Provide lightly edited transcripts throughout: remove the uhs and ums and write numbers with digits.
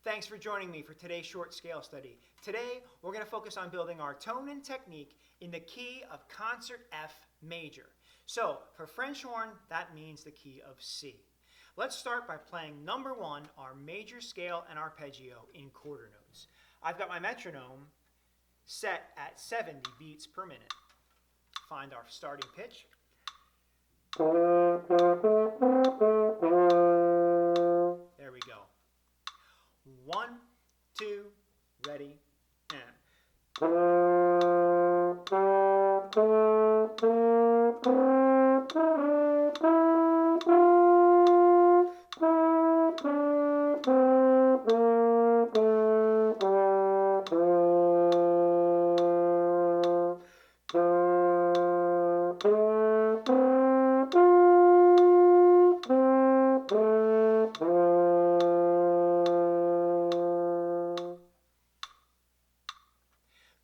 Thanks for joining me for today's short scale study. Today, we're going to focus on building our tone and technique in the key of concert F major. So, for French horn, that means the key of C. Let's start by playing number 1, our major scale and arpeggio in quarter notes. I've got my metronome set at 70 beats per minute. Find our starting pitch. There we go. 1, 2, ready, and.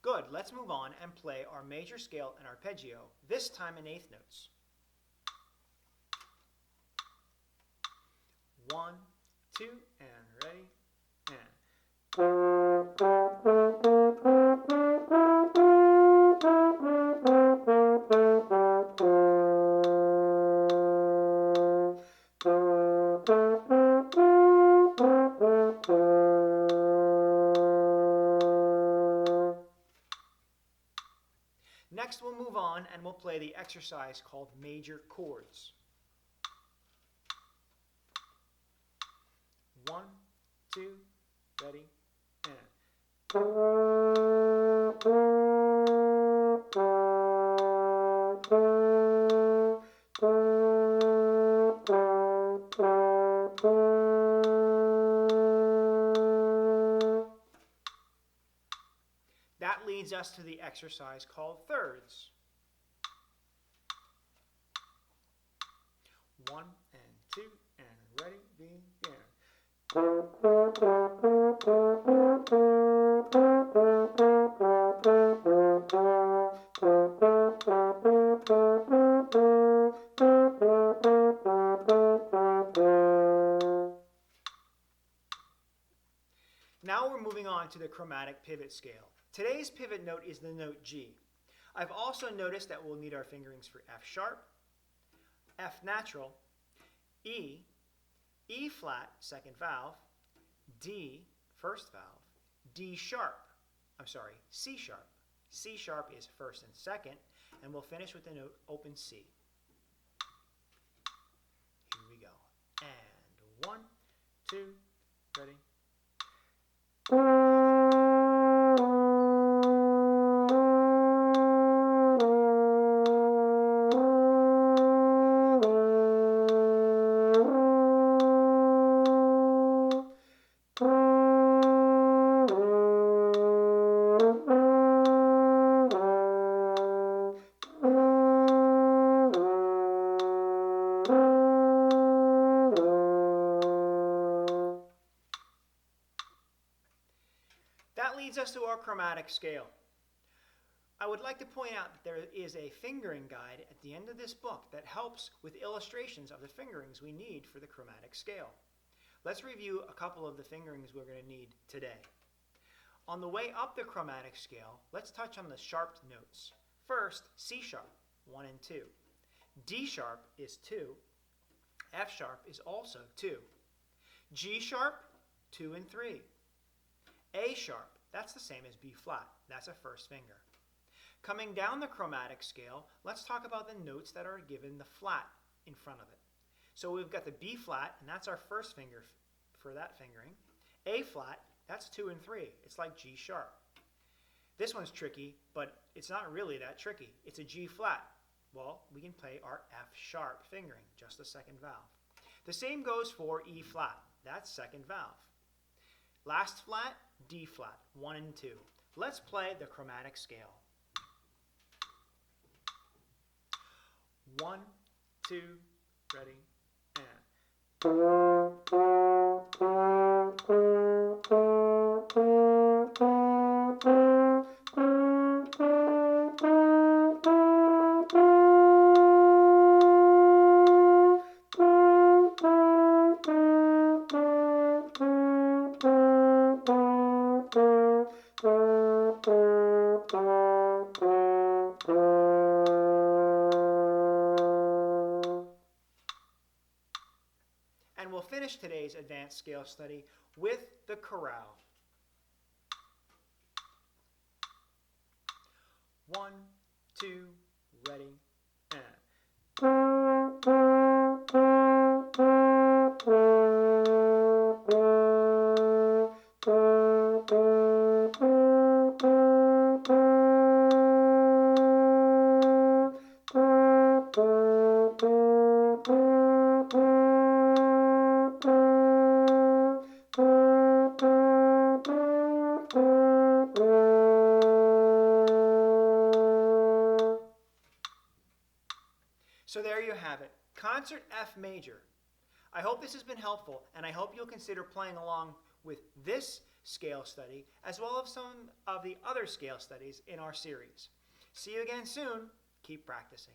Good, let's move on and play our major scale and arpeggio, this time in eighth notes. 1, 2, and ready, and. Next, we'll move on and we'll play the exercise called major chords. 1, 2, ready, and. That leads us to the exercise called thirds. 1 and 2 and ready, begin. Now we're moving on to the chromatic pivot scale. Today's pivot note is the note G. I've also noticed that we'll need our fingerings for F sharp, F natural, E, E flat, second valve, D, first valve, D sharp, C sharp. C sharp is first and second, and we'll finish with the note open C. Here we go. And 1, 2, ready. That leads us to our chromatic scale. I would like to point out that there is a fingering guide at the end of this book that helps with illustrations of the fingerings we need for the chromatic scale. Let's review a couple of the fingerings we're going to need today. On the way up the chromatic scale, let's touch on the sharp notes. First, C sharp, 1 and 2. D sharp is 2. F sharp is also 2. G sharp, 2 and 3. A sharp, that's the same as B flat. That's a first finger. Coming down the chromatic scale, let's talk about the notes that are given the flat in front of it. So we've got the B flat, and that's our first finger for that fingering. A flat, that's 2 and 3. It's like G sharp. This one's tricky, but it's not really that tricky. It's a G flat. Well, we can play our F sharp fingering, just the second valve. The same goes for E flat. That's second valve. Last flat, D flat, 1 and 2. Let's play the chromatic scale. 1, 2, ready, and. finish today's advanced scale study with the chorale. 1, 2, ready, and. So there you have it, Concert F Major. I hope this has been helpful, and I hope you'll consider playing along with this scale study, as well as some of the other scale studies in our series. See you again soon. Keep practicing.